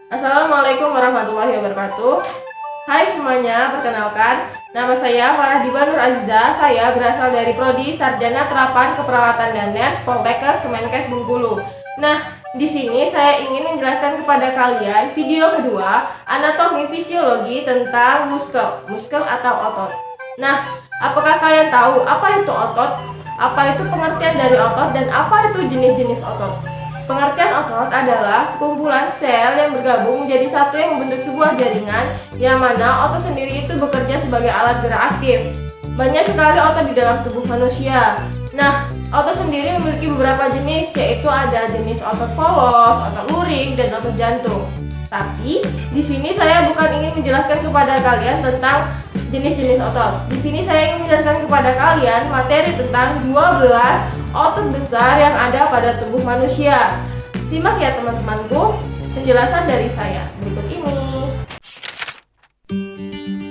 Assalamualaikum warahmatullahi wabarakatuh. Hai semuanya, perkenalkan, nama saya Farah Diba Nur Aziza. Saya berasal dari Prodi Sarjana Terapan Keperawatan dan Ners Poltekkes Kemenkes Bengkulu. Nah, di sini saya ingin menjelaskan kepada kalian video kedua, anatomi fisiologi tentang muskel atau otot. Nah, apakah kalian tahu apa itu otot? Apa itu pengertian dari otot dan apa itu jenis-jenis otot? Pengertian otot adalah sekumpulan sel yang bergabung menjadi satu yang membentuk sebuah jaringan, yang mana otot sendiri itu bekerja sebagai alat gerak aktif. Banyak sekali otot di dalam tubuh manusia. Nah, otot sendiri memiliki beberapa jenis, yaitu ada jenis otot polos, otot luring, dan otot jantung. Tapi di sini saya bukan ingin menjelaskan kepada kalian tentang jenis-jenis otot. Di sini saya ingin menjelaskan kepada kalian materi tentang 12 otot besar yang ada pada tubuh manusia. Simak ya teman-temanku penjelasan dari saya berikut ini.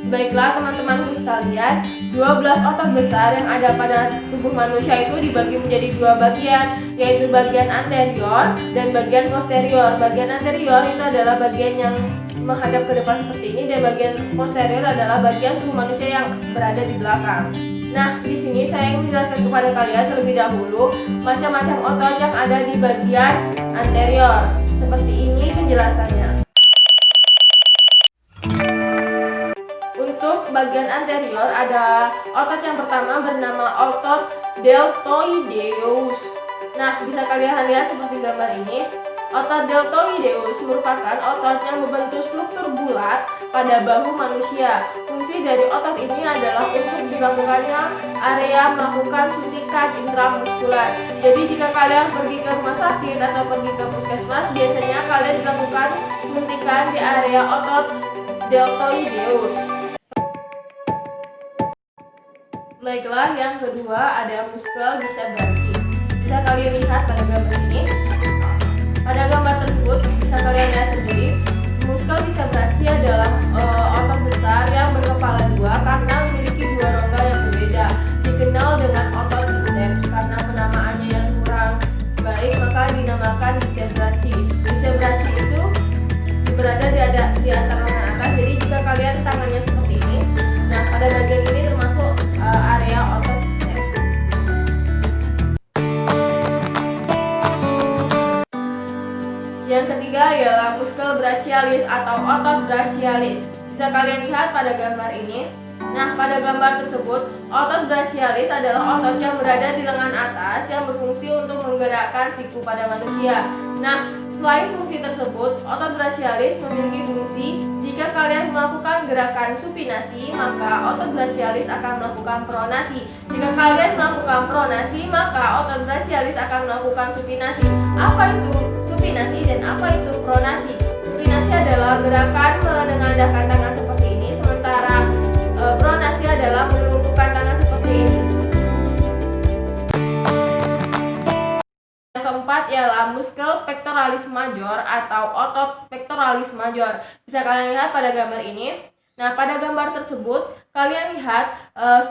Baiklah teman-temanku sekalian, 12 otot besar yang ada pada tubuh manusia itu dibagi menjadi dua bagian, yaitu bagian anterior dan bagian posterior. Bagian anterior itu adalah bagian yang menghadap ke depan seperti ini, dan bagian posterior adalah bagian tubuh manusia yang berada di belakang. Nah, di sini saya ingin menjelaskan kepada kalian terlebih dahulu macam-macam otot yang ada di bagian anterior. Seperti ini penjelasannya. Untuk bagian anterior ada otot yang pertama bernama otot deltoideus. Nah, bisa kalian lihat seperti gambar ini. Otot deltoideus merupakan otot yang membentuk struktur bulat pada bahu manusia. Fungsi dari otot ini adalah untuk dilakukannya area melakukan suntikan intramuskular. Jadi jika kalian pergi ke rumah sakit atau pergi ke puskesmas, biasanya kalian dilakukan suntikan di area otot deltoideus. Baiklah, yang kedua ada muskel biceps. Bisa kalian lihat pada gambar ini. Pada gambar tersebut bisa kalian lihat sendiri, muskel biceps adalah otot besar yang berkepala dua karena memiliki dua rongga yang berbeda. Dikenal dengan otot biceps karena penamaannya yang kurang baik, maka dinamakan biceps brachii. Biceps brachii itu berada di antara lengan atas. Jadi jika kalian tangannya seperti ini, nah pada bagian ini termasuk area otot biceps. Yang ketiga ialah muskel brachialis atau otot brachialis. Bisa kalian lihat pada gambar ini. Nah, pada gambar tersebut, otot brachialis adalah otot yang berada di lengan atas yang berfungsi untuk menggerakkan siku pada manusia. Nah, selain fungsi tersebut, otot brachialis memiliki fungsi jika kalian melakukan gerakan supinasi, maka otot brachialis akan melakukan pronasi. Jika kalian melakukan pronasi, maka otot brachialis akan melakukan supinasi. Apa itu supinasi dan apa itu pronasi? Supinasi adalah gerakan menengadahkan tangan seperti ini, sementara pronasi adalah menelungkupkan tangan seperti ini. Yang keempat ialah muskel pectoralis major atau otot pectoralis major. Bisa kalian lihat pada gambar ini. Nah, pada gambar tersebut kalian lihat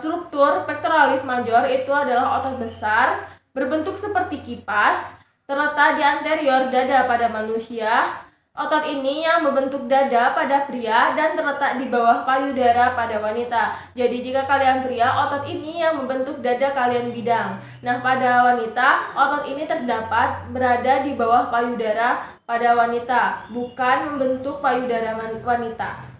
struktur pectoralis major itu adalah otot besar berbentuk seperti kipas, terletak di anterior dada pada manusia. Otot ini yang membentuk dada pada pria dan terletak di bawah payudara pada wanita. Jadi jika kalian pria, otot ini yang membentuk dada kalian bidang. Nah, pada wanita, otot ini terdapat berada di bawah payudara pada wanita, bukan membentuk payudara wanita.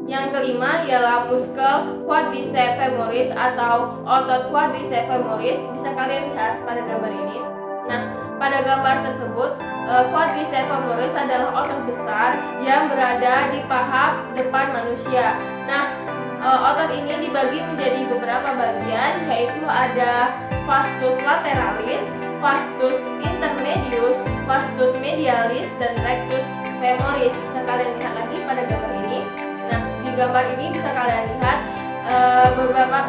Yang kelima ialah muskel quadriceps femoris atau otot quadriceps femoris. Bisa kalian lihat pada gambar ini. Nah, pada gambar tersebut, quadriceps femoris adalah otot besar yang berada di paha depan manusia. Nah, otot ini dibagi menjadi beberapa bagian, yaitu ada vastus lateralis, vastus intermedius, vastus medialis, dan rectus femoris. Bisa kalian lihat lagi pada gambar ini. Nah, di gambar ini bisa kalian lihat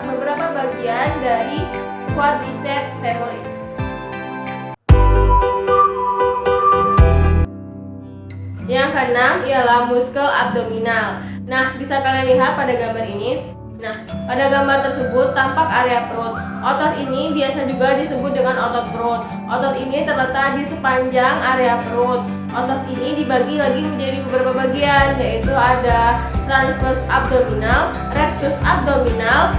beberapa bagian dari quadriceps femoris. Yang keenam ialah muskel abdominal. Nah, bisa kalian lihat pada gambar ini. Nah, pada gambar tersebut tampak area perut. Otot ini biasa juga disebut dengan otot perut. Otot ini terletak di sepanjang area perut. Otot ini dibagi lagi menjadi beberapa bagian, yaitu ada transverse abdominal, rectus abdominal,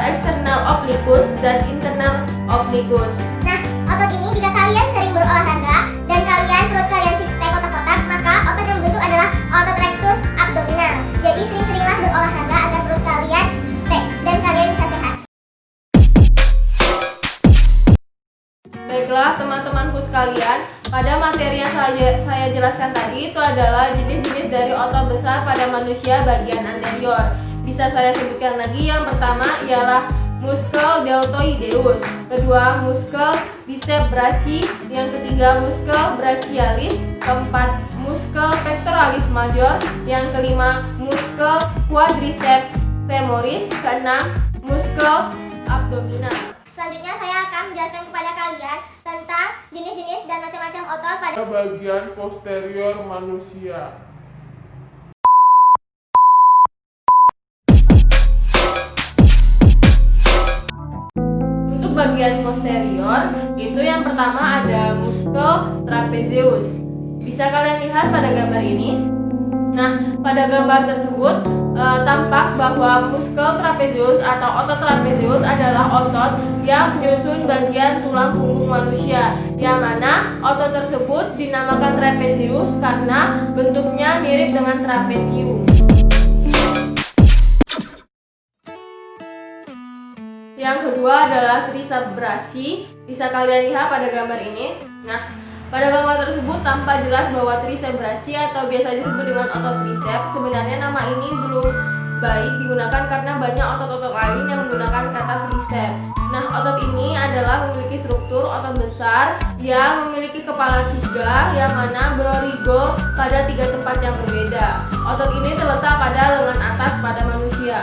external obliquus, dan internal obliquus. Nah, otot ini jika kalian sering berolahraga dan perut kalian six pack kotak-kotak, maka otot yang bentuk adalah otot rectus abdominal. Jadi sering-seringlah berolahraga agar perut kalian six pack dan kalian bisa sehat. Baiklah teman-temanku sekalian, pada materi yang saya jelaskan tadi itu adalah jenis-jenis dari otot besar pada manusia bagian anterior. Bisa saya sebutkan lagi, yang pertama ialah muskel deltoideus, kedua muskel bicep brachii, yang ketiga muskel brachialis, keempat muskel pectoralis major, yang kelima muskel quadriceps femoris, keenam muskel abdominal. Selanjutnya saya akan menjelaskan kepada kalian tentang jenis-jenis dan macam-macam otot pada bagian posterior manusia. Untuk bagian posterior, itu yang pertama ada muskel trapezius. Bisa kalian lihat pada gambar ini. Nah, pada gambar tersebut tampak bahwa muskel trapezius atau otot trapezius adalah otot yang menyusun bagian tulang punggung manusia, yang mana otot tersebut dinamakan trapezius karena bentuknya mirip dengan trapesium. Yang kedua adalah triceps brachii. Bisa kalian lihat pada gambar ini. Nah, pada gambar tersebut tampak jelas bahwa triceps brachii atau biasa disebut dengan otot triceps, sebenarnya nama ini belum baik digunakan karena banyak otot-otot lain yang menggunakan kata triceps. Nah, otot ini adalah memiliki struktur otot besar yang memiliki kepala tiga, yang mana berorigo pada tiga tempat yang berbeda. Otot ini terletak pada lengan atas pada manusia.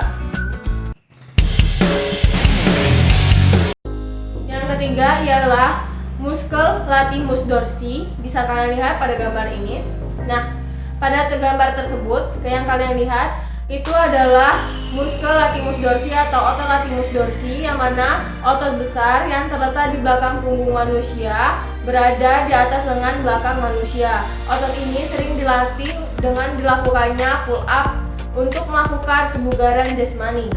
Yang ketiga ialah muskel latimus dorsi. Bisa kalian lihat pada gambar ini. Nah, pada gambar tersebut yang kalian lihat itu adalah muskel latimus dorsi atau otot latimus dorsi, yang mana otot besar yang terletak di belakang punggung manusia berada di atas lengan belakang manusia. Otot ini sering dilatih dengan dilakukannya pull up untuk melakukan kebugaran jasmani.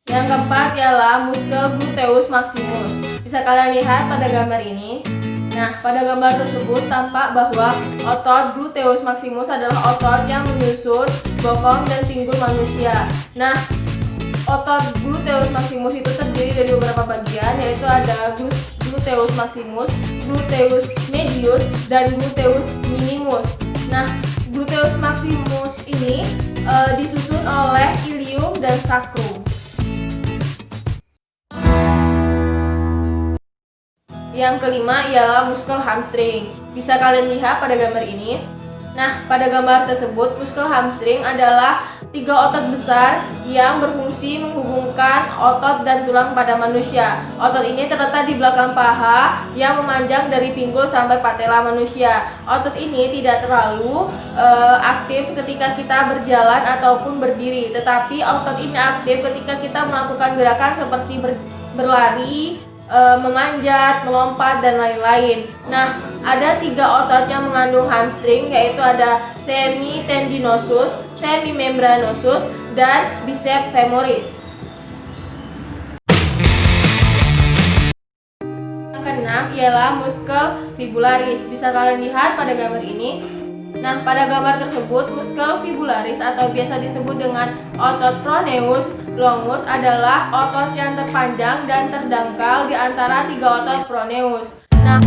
Yang keempat ialah muskel gluteus maximus. Bisa kalian lihat pada gambar ini. Nah, pada gambar tersebut tampak bahwa otot gluteus maximus adalah otot yang menyusun bokong dan pinggul manusia. Nah, otot gluteus maximus itu terdiri dari beberapa bagian, yaitu ada gluteus maximus, gluteus medius, dan gluteus minimus. Nah, gluteus maximus ini disusun oleh ilium dan sacrum. Yang kelima ialah muskel hamstring. Bisa kalian lihat pada gambar ini. Nah, pada gambar tersebut muskel hamstring adalah tiga otot besar yang berfungsi menghubungkan otot dan tulang pada manusia. Otot ini terletak di belakang paha yang memanjang dari pinggul sampai patella manusia. Otot ini tidak terlalu aktif ketika kita berjalan ataupun berdiri, tetapi otot ini aktif ketika kita melakukan gerakan seperti berlari, memanjat, melompat, dan lain-lain. Nah, ada tiga otot yang mengandung hamstring, yaitu ada semitendinosus, semimembranosus, dan biceps femoris. Yang keenam ialah muskel fibularis. Bisa kalian lihat pada gambar ini. Nah, pada gambar tersebut muskel fibularis atau biasa disebut dengan otot proneus longus adalah otot yang terpanjang dan terdangkal di antara tiga otot proneus. Nah,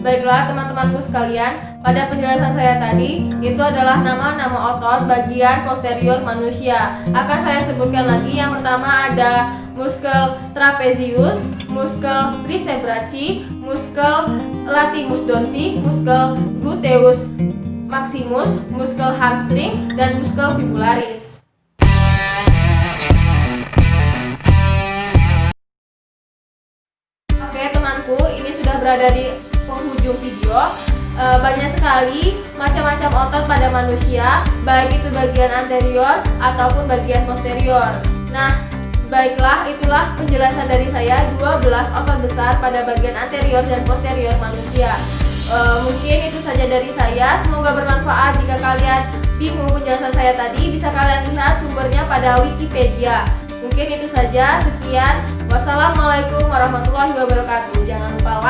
baiklah teman-temanku sekalian, pada penjelasan saya tadi itu adalah nama-nama otot bagian posterior manusia. Akan saya sebutkan lagi. Yang pertama ada muskel trapezius, muskel triceps brachii, muskel latimus dorsi, muskel gluteus maximus, muskel hamstring, dan muskel fibularis. Oke temanku, ini sudah berada di penghujung ujung video, banyak sekali macam-macam otot pada manusia, baik itu bagian anterior ataupun bagian posterior. Nah, baiklah, itulah penjelasan dari saya 12 otot besar pada bagian anterior dan posterior manusia. Mungkin itu saja dari saya, semoga bermanfaat. Jika kalian bingung penjelasan saya tadi, bisa kalian lihat sumbernya pada Wikipedia. Mungkin itu saja, sekian. Wassalamualaikum warahmatullahi wabarakatuh. Jangan lupa